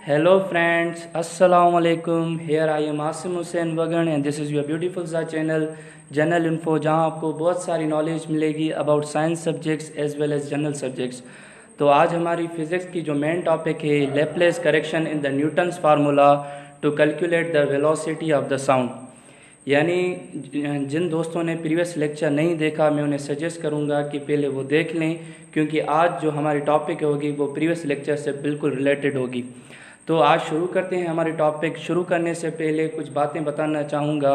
Hello friends, Assalamu alaikum. Here I am Asim Hussain Wagan and this is your beautiful सा channel general info, जहाँ आपको बहुत सारी knowledge मिलेगी about science subjects as well as general subjects. तो आज हमारी फिज़िक्स की जो मेन टॉपिक है Laplace correction in the Newton's formula to calculate the velocity of the sound. यानी जिन दोस्तों ने प्रीवियस लेक्चर नहीं देखा, मैं उन्हें सजेस्ट करूंगा कि पहले वो देख लें, क्योंकि आज जो हमारी टॉपिक होगी वो प्रीवियस लेक्चर से बिल्कुल रिलेटेड होगी। तो आज शुरू करते हैं हमारे टॉपिक। शुरू करने से पहले कुछ बातें बताना चाहूँगा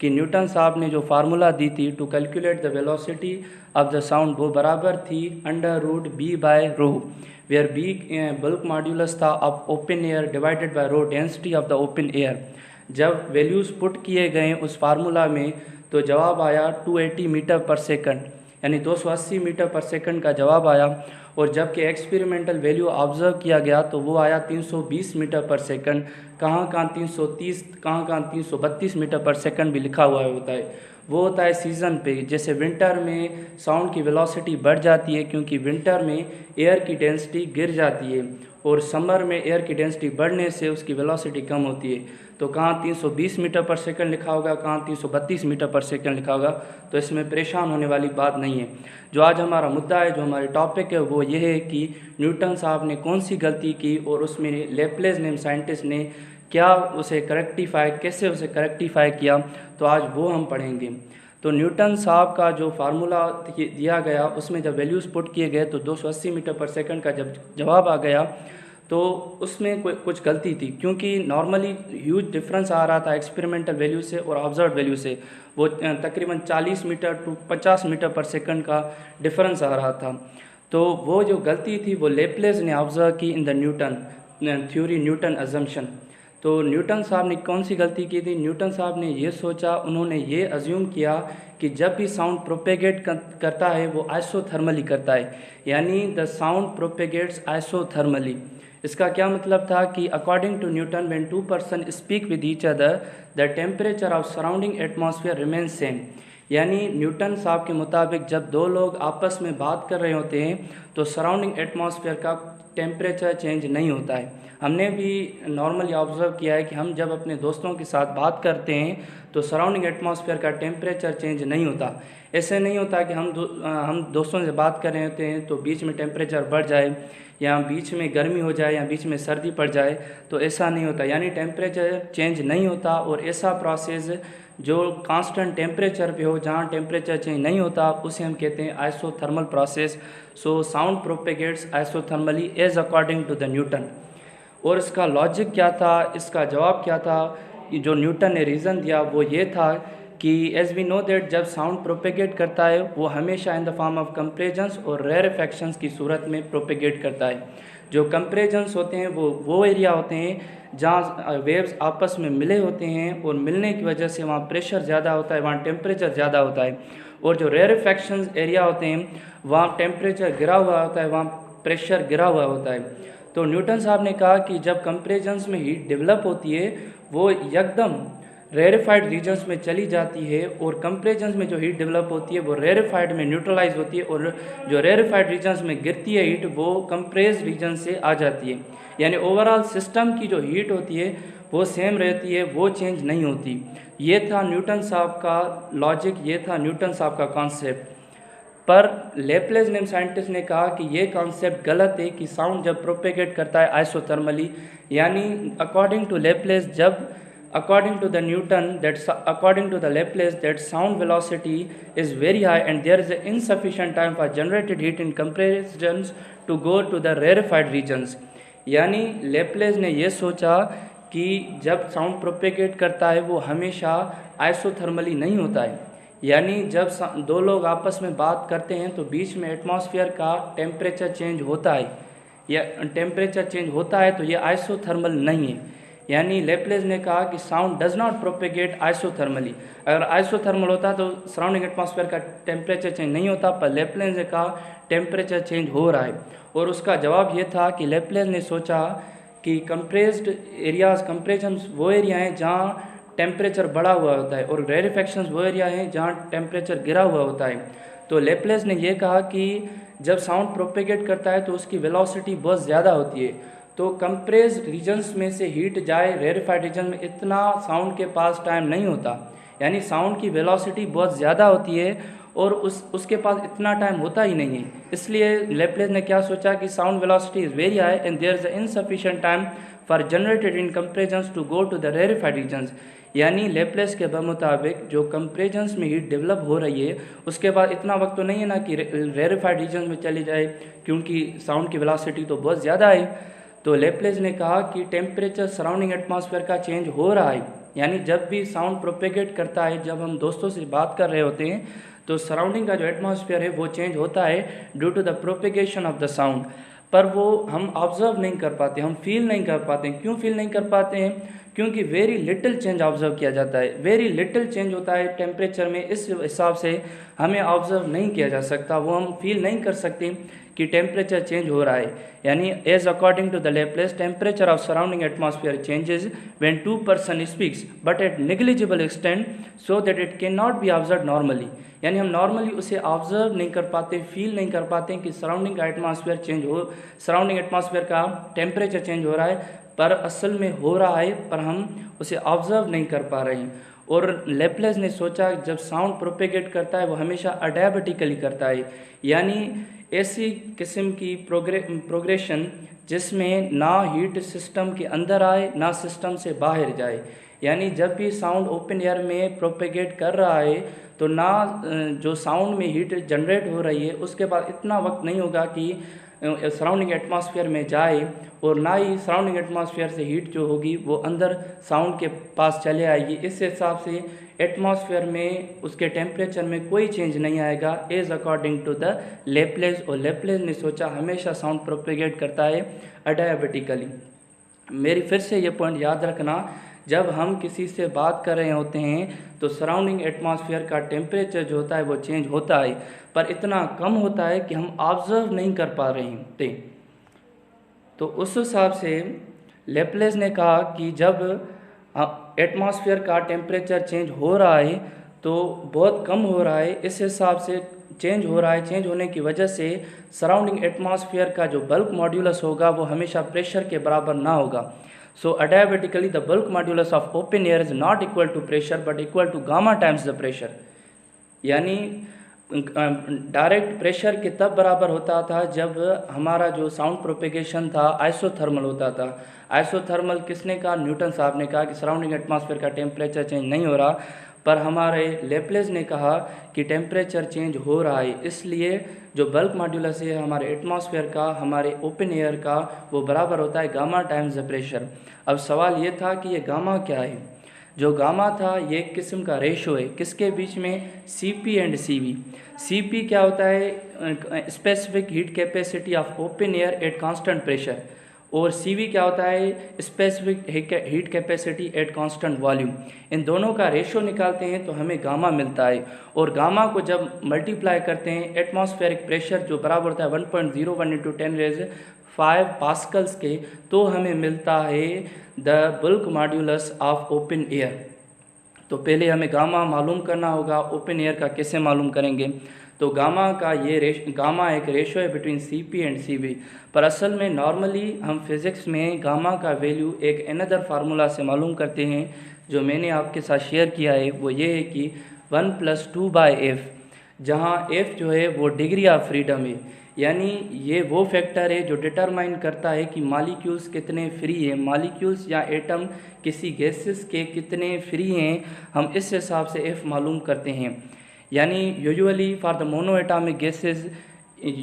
कि न्यूटन साहब ने जो फार्मूला दी थी to calculate the velocity of the sound, वो बराबर थी √b/ρ, where B bulk modulus था of open air divided by rho density of the open air. जब वैल्यूज़ पुट किए गए उस फार्मूला में तो जवाब आया 280 मीटर पर सेकंड, यानी 280 मीटर पर सेकंड का जवाब आया। और जबकि एक्सपेरिमेंटल वैल्यू ऑब्जर्व किया गया तो वो आया 320 मीटर पर सेकंड। कहाँ 330, कहाँ 332 मीटर पर सेकंड भी लिखा हुआ होता है। वो होता है सीज़न पे। जैसे विंटर में साउंड की वेलोसिटी बढ़ जाती है क्योंकि विंटर में एयर की डेंसिटी गिर जाती है, और समर में एयर की डेंसिटी बढ़ने से उसकी वेलोसिटी कम होती है। तो कहाँ 320 मीटर पर सेकंड लिखा होगा, कहाँ 332 मीटर पर सेकंड लिखा होगा। तो इसमें परेशान होने वाली बात नहीं है। जो आज हमारा मुद्दा है, जो हमारी टॉपिक है, वो ये है कि न्यूटन साहब ने कौन सी गलती की और उसमें लैप्लेस नेम साइंटिस्ट ने क्या उसे करेक्टिफाई, कैसे उसे करेक्टिफाई किया, तो आज वो हम पढ़ेंगे। तो न्यूटन साहब का जो फार्मूला दिया गया उसमें जब वैल्यूज़ पुट किए गए तो 280 मीटर पर सेकंड का जब जवाब आ गया तो उसमें कुछ गलती थी, क्योंकि नॉर्मली ह्यूज डिफरेंस आ रहा था एक्सपेरिमेंटल वैल्यू से और ऑब्जर्व वैल्यू से। वो तकरीबन 40 मीटर टू 50 मीटर पर सेकंड का डिफरेंस आ रहा था। तो वो जो गलती थी वो लैप्लेस ने ऑब्जर्व की in the Newton theory, Newton assumption. तो न्यूटन साहब ने कौन सी गलती की थी? न्यूटन साहब ने ये सोचा, उन्होंने ये अज्यूम किया कि जब भी साउंड प्रोपेगेट करता है वो आइसोथर्मली करता है, यानी द साउंड प्रोपेगेट्स आइसोथर्मली। इसका क्या मतलब था कि according to Newton when two person speak with each other the temperature of surrounding atmosphere remain same. यानी न्यूटन साहब के मुताबिक जब दो लोग आपस में बात कर रहे होते हैं तो सराउंडिंग एटमॉस्फेयर का टेम्परेचर चेंज नहीं होता है। हमने भी नॉर्मली ऑब्जर्व किया है कि हम जब अपने दोस्तों के साथ बात करते हैं तो सराउंडिंग एटमॉस्फेयर का टेम्परेचर चेंज नहीं होता। ऐसे नहीं होता कि हम दोस्तों से बात कर रहे होते हैं तो बीच में टेम्परेचर बढ़ जाए या बीच में गर्मी हो जाए या बीच में सर्दी पड़ जाए, तो ऐसा नहीं होता। यानी टेम्परेचर चेंज नहीं होता। और ऐसा प्रोसेस जो कांस्टेंट टेम्परेचर पे हो, जहाँ टेम्परेचर चेंज नहीं होता, उसे हम कहते हैं isothermal process. So sound propagates isothermally as according to the Newton. और इसका लॉजिक क्या था, इसका जवाब क्या था? जो न्यूटन ने रीज़न दिया वो ये था कि एज वी नो दैट जब साउंड प्रोपेगेट करता है वो हमेशा इन द फॉर्म ऑफ कंप्रेजन्स और रेयरफेक्शंस की सूरत में प्रोपेगेट करता है। जो कंप्रेजन्स होते हैं वो एरिया होते हैं जहाँ वेव्स आपस में मिले होते हैं और मिलने की वजह से वहाँ प्रेशर ज़्यादा होता है, वहाँ टेम्परेचर ज़्यादा होता है। और जो रेयरफेक्शंस एरिया होते हैं वहाँ टेम्परेचर गिरा हुआ होता है, वहाँ प्रेशर गिरा हुआ होता है। तो न्यूटन साहब ने कहा कि जब कंप्रेजन्स में हीट डेवलप होती है वो एकदम रेरिफाइड रीजन्स में चली जाती है, और कंप्रेजन्स में जो हीट डेवलप होती है वो रेरिफाइड में न्यूट्रलाइज होती है, और जो रेरिफाइड रीजन्स में गिरती है हीट वो कंप्रेस रीजन से आ जाती है। यानी ओवरऑल सिस्टम की जो हीट होती है वो सेम रहती है, वो चेंज नहीं होती। ये था न्यूटन साहब का लॉजिक, ये था न्यूटन साहब का कॉन्सेप्ट। पर लैप्लेस नेम साइंटिस्ट ने कहा कि ये कॉन्सेप्ट गलत है कि साउंड जब प्रोपेगेट करता है आइसोथर्मली, यानी अकॉर्डिंग टू लैप्लेस, जब according to the Newton, according to the Laplace, that sound velocity is very high and there is an insufficient time for generated heat in compressions to go to the rarefied regions। यानी Laplace ने ये सोचा कि जब sound propagate करता है वो हमेशा आइसोथर्मली नहीं होता है। यानी जब दो लोग आपस में बात करते हैं तो बीच में एटमॉस्फेयर का टेम्परेचर चेंज होता है, या टेम्परेचर चेंज होता है, तो ये आइसोथर्मल नहीं है। यानी लेप्लेस ने कहा कि sound does not propagate isothermally. अगर आइसोथर्मल होता तो सराउंडिंग एटमॉस्फेयर का टेम्परेचर चेंज नहीं होता, पर लेप्लेस ने कहा टेम्परेचर चेंज हो रहा है। और उसका जवाब ये था कि लेप्लेस ने सोचा कि कंप्रेस्ड एरियाज, कंप्रेशंस वो एरिया हैं जहाँ टेम्परेचर बढ़ा हुआ होता है, और रेरिफेक्शंस वो एरिया हैं जहाँ टेम्परेचर गिरा हुआ होता है। तो लेप्लेस ने यह कहा कि जब साउंड प्रोपेगेट करता है तो उसकी वेलोसिटी बहुत ज़्यादा होती है, तो कंप्रेस रीजन्स में से हीट जाए रेरिफाइड रीजन में, इतना साउंड के पास टाइम नहीं होता, यानी साउंड की वेलोसिटी बहुत ज़्यादा होती है और उसके पास इतना टाइम होता ही नहीं है। इसलिए लेप्लेस ने क्या सोचा कि sound velocity is very high and there is insufficient time for generated in compressions to go to the rarefied regions. यानी लेप्लेस के मुताबिक जो कंप्रेजन्स में हीट डेवलप हो रही है उसके बाद इतना वक्त तो नहीं है ना कि रेरिफाइड रीजन्स में चली जाए, क्योंकि साउंड की वेलोसिटी तो बहुत ज़्यादा है। तो लेप्लेस ने कहा कि टेम्परेचर सराउंडिंग एटमॉस्फेयर का चेंज हो रहा है, यानी जब भी साउंड प्रोपेगेट करता है, जब हम दोस्तों से बात कर रहे होते हैं तो सराउंडिंग का जो एटमॉस्फेयर है वो चेंज होता है due to the propagation of the sound, पर वो हम ऑब्जर्व नहीं कर पाते, हम फील नहीं कर पाते। क्यों फील नहीं कर पाते हैं? क्योंकि वेरी लिटिल चेंज ऑब्जर्व किया जाता है, वेरी लिटिल चेंज होता है टेम्परेचर में, इस हिसाब से हमें ऑब्जर्व नहीं किया जा सकता, वो हम फील नहीं कर सकते कि टेम्परेचर चेंज हो रहा है। यानी as according to the Laplace temperature of surrounding atmosphere changes when two person speaks but at negligible extent so that it can not be observe normally. यानी हम नॉर्मली उसे ऑब्जर्व नहीं कर पाते, फील नहीं कर पाते कि सराउंडिंग का एटमॉस्फेयर चेंज हो, सराउंडिंग एटमॉस्फेयर का टेम्परेचर चेंज हो रहा है, पर असल में हो रहा है, पर हम उसे ऑब्जर्व नहीं कर पा रहे हैं। और लेप्लेस ने सोचा जब साउंड प्रोपेगेट करता है वो हमेशा अडायबेटिकली करता है, यानी ऐसी किस्म की प्रोग्रेशन जिसमें ना हीट सिस्टम के अंदर आए ना सिस्टम से बाहर जाए। यानी जब भी साउंड ओपन एयर में प्रोपेगेट कर रहा है तो ना जो साउंड में हीट जनरेट हो रही है उसके बाद इतना वक्त नहीं होगा कि सराउंडिंग एटमॉस्फेयर में जाए, और ना ही सराउंडिंग एटमॉस्फेयर से हीट जो होगी वो अंदर साउंड के पास चले आएगी। इस हिसाब से एटमॉस्फेयर में उसके टेम्परेचर में कोई चेंज नहीं आएगा as according to the Laplace. और लेप्लेस ने सोचा हमेशा साउंड प्रोपेगेट करता है अडायबेटिकली। मेरी फिर से ये पॉइंट याद रखना, जब हम किसी से बात कर रहे होते हैं तो सराउंडिंग एटमॉस्फेयर का टेम्परेचर जो होता है वो चेंज होता है, पर इतना कम होता है कि हम ऑब्जर्व नहीं कर पा रहे थे। तो उस हिसाब से लेप्लेस ने कहा कि जब एटमॉस्फेयर का टेम्परेचर चेंज हो रहा है तो बहुत कम हो रहा है, इस हिसाब से चेंज हो रहा है, चेंज होने की वजह से सराउंडिंग एटमॉस्फेयर का जो बल्क मॉड्यूलस होगा वो हमेशा प्रेशर के बराबर ना होगा। So adiabatically the bulk modulus of open air is not equal to pressure but equal to gamma times the pressure। यानी डायरेक्ट प्रेशर के तब बराबर होता था जब हमारा जो साउंड प्रोपेगेशन था आइसोथर्मल होता था। आइसोथर्मल किसने कहा? न्यूटन साहब ने कहा कि सराउंडिंग एटमॉस्फेयर का टेम्परेचर चेंज नहीं हो रहा, पर हमारे लेप्लेस ने कहा कि टेम्परेचर चेंज हो रहा है, इसलिए जो बल्क मॉड्यूलस है हमारे एटमॉस्फेयर का, हमारे ओपन एयर का, वो बराबर होता है गामा टाइम्स द प्रेशर। अब सवाल ये था कि ये गामा क्या है? जो गामा था ये एक किस्म का रेशो है, किसके बीच में? Cp and Cv। Cp क्या होता है? Specific heat capacity of open air at constant pressure, और Cv क्या होता है? Specific heat capacity at constant volume. इन दोनों का रेशो निकालते हैं तो हमें गामा मिलता है, और गामा को जब मल्टीप्लाई करते हैं एटमॉस्फेरिक प्रेशर जो बराबर होता है 1.01 इंटू 10⁵ पास्कल्स के, तो हमें मिलता है the bulk modulus of open air. तो पहले हमें गामा मालूम करना होगा, ओपन एयर का कैसे मालूम करेंगे? तो गामा का गामा एक रेशो है बिटवीन Cp एंड Cv, पर असल में नॉर्मली हम फिज़िक्स में गामा का वैल्यू एक अनदर फार्मूला से मालूम करते हैं, जो मैंने आपके साथ शेयर किया है। वो ये है कि 1 + 2/f, जहाँ f जो है वो डिग्री ऑफ फ्रीडम है, यानी ये वो फैक्टर है जो डिटरमाइन करता है कि मॉलिक्यूल्स कितने फ्री हैं, मॉलिक्यूल्स या एटम किसी गैसेस के कितने फ्री हैं, हम इस हिसाब से f मालूम करते हैं। यानी usually for the mono atomic gases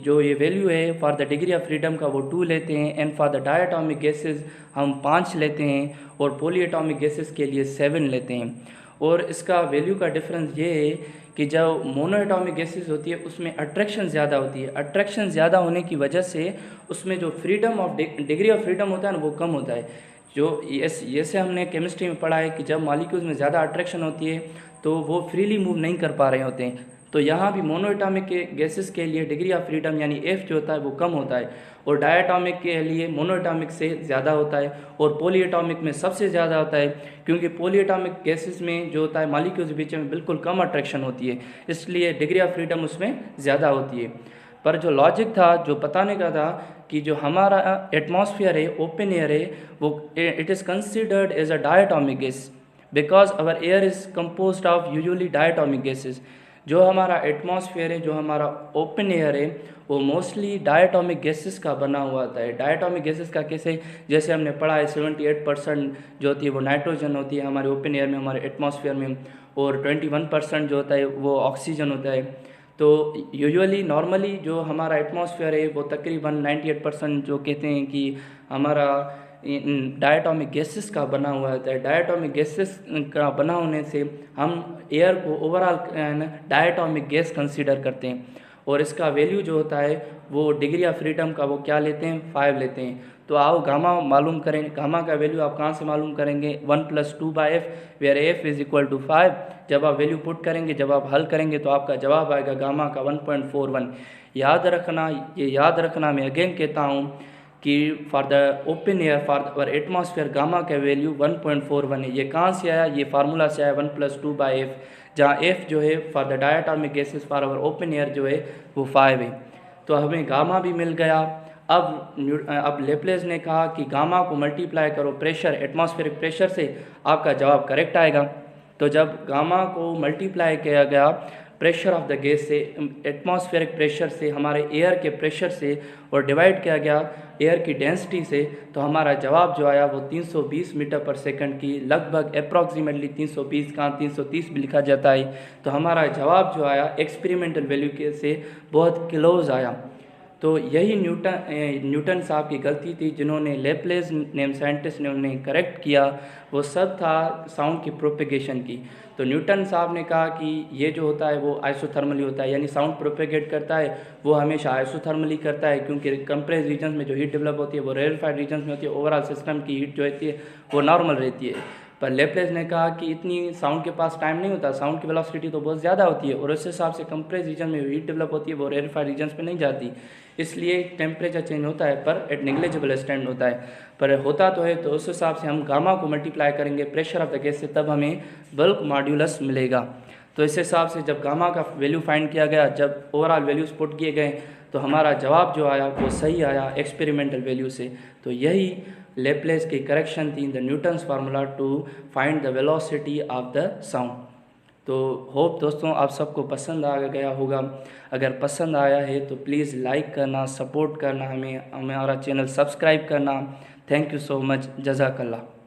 जो ये वैल्यू है for the degree of freedom का वो 2 लेते हैं, and for the diatomic gases हम 5 लेते हैं, और पॉली एटॉमिक गैसेस के लिए 7 लेते हैं। और इसका वैल्यू का डिफरेंस ये है कि जब मोनो एटॉमिक गैसेस होती है उसमें अट्रैक्शन ज़्यादा होती है, अट्रैक्शन ज़्यादा होने की वजह से उसमें जो freedom of degree of freedom होता है ना वो कम होता है। जो जैसे हमने केमिस्ट्री में पढ़ा है कि जब मॉलिक्यूल्स में ज़्यादा अट्रैक्शन होती है तो वो फ्रीली मूव नहीं कर पा रहे होते हैं, तो यहाँ भी मोनो एटॉमिक के गैसेस के लिए डिग्री ऑफ फ्रीडम यानी f जो होता है वो कम होता है, और डायटॉमिक के लिए मोनो एटॉमिक से ज़्यादा होता है, और पॉली एटॉमिक में सबसे ज़्यादा होता है, क्योंकि पॉली एटॉमिक गैसेस में जो होता है मॉलिक्यूल्स के बीच में बिल्कुल कम अट्रैक्शन होती है, इसलिए डिग्री ऑफ फ्रीडम उसमें ज़्यादा होती है। पर जो लॉजिक था, जो बताने का था कि जो हमारा एटमॉस्फेयर है, ओपन एयर है, वो it is considered as a diatomic gas because our air is composed of usually diatomic gases. जो हमारा एटमॉस्फेयर है, जो हमारा ओपन एयर है, वो मोस्टली डायटोमिक गैसेस का बना हुआ होता है। डायटोमिक गैसेस का कैसे, जैसे हमने पढ़ा है 78% जो होती है वो नाइट्रोजन होती है हमारे ओपन एयर में, हमारे एटमॉस्फेयर में, और 21% जो होता है वो ऑक्सीजन होता है। तो यूजुअली नॉर्मली जो हमारा एटमॉस्फेयर है वो तकरीबन 98% जो कहते हैं कि हमारा डायटोमिक गैसेस का बना हुआ होता है। डायटोमिक गैसेस का बना होने से हम एयर को ओवरऑल डायटोमिक गैस कंसीडर करते हैं, और इसका वैल्यू जो होता है वो डिग्री ऑफ फ्रीडम का वो क्या लेते हैं, 5 लेते हैं। तो आओ गामा मालूम करें। गामा का वैल्यू आप कहाँ से मालूम करेंगे, 1 + 2/f, वेयर f = 5। जब आप वैल्यू पुट करेंगे, जब आप हल करेंगे तो आपका जवाब आएगा गामा का 1.41। याद रखना मैं अगेन कहता हूँ कि for the open air, for our atmosphere, gamma का वैल्यू 1.41 है। ये कहाँ से आया, ये फार्मूला से आया 1 + 2/f, जहाँ f जो है for the diatomic gases for our open air जो है वो 5 है। तो हमें गामा भी मिल गया। अब लेप्लेस ने कहा कि गामा को मल्टीप्लाई करो प्रेशर, एटमॉस्फेरिक प्रेशर से, आपका जवाब करेक्ट आएगा। तो जब गामा को मल्टीप्लाई किया गया प्रेशर ऑफ द गैस से, एटमॉस्फेरिक प्रेशर से, हमारे एयर के प्रेशर से, और डिवाइड किया गया एयर की डेंसिटी से, तो हमारा जवाब जो आया वो 320 मीटर पर सेकंड की, लगभग अप्रॉक्सीमेटली 320 का 330 भी लिखा जाता है। तो हमारा जवाब जो आया एक्सपेरिमेंटल वैल्यू के से बहुत क्लोज आया। तो यही न्यूटन साहब की गलती थी, जिन्होंने लेप्लेस नेम साइंटिस्ट ने उन्हें करेक्ट किया, वो सब था साउंड की प्रोपेगेशन की। तो न्यूटन साहब ने कहा कि ये जो होता है वो आइसोथर्मली होता है, यानी साउंड प्रोपेगेट करता है वो हमेशा आइसोथर्मली करता है, क्योंकि कंप्रेस रीजन में जो हीट डेवलप होती है वो रेयरफाइड रीजन में होती है, ओवरऑल सिस्टम की हीट जो होती है वो नॉर्मल रहती है। पर लेप्लेस ने कहा कि इतनी साउंड के पास टाइम नहीं होता, साउंड की वेलोसिटी तो बहुत ज़्यादा होती है, और उस हिसाब से कंप्रेस रीजन में हीट डेवलप होती है वो रेयरफाइड रीजन पे नहीं जाती, इसलिए टेम्परेचर चेंज होता है पर एट नेग्लिजिबल एक्सटेंट होता है। पर होता तो है, तो उस हिसाब से हम गामा को मल्टीप्लाई करेंगे प्रेशर ऑफ द गैस से, तब हमें बल्क मॉड्यूलस मिलेगा। तो इस हिसाब से जब गामा का वैल्यू फाइंड किया गया, जब ओवरऑल वैल्यूज पुट किए गए, तो हमारा जवाब जो आया वो सही आया एक्सपेरिमेंटल वैल्यू से। तो यही लेप्लेस की करेक्शन थी in the Newton's formula to find the velocity of the sound. तो होप दोस्तों आप सबको पसंद आ गया होगा। अगर पसंद आया है तो प्लीज़ लाइक करना, सपोर्ट करना, हमारा चैनल सब्सक्राइब करना। थैंक यू सो मच, जज़ाकल्लाह।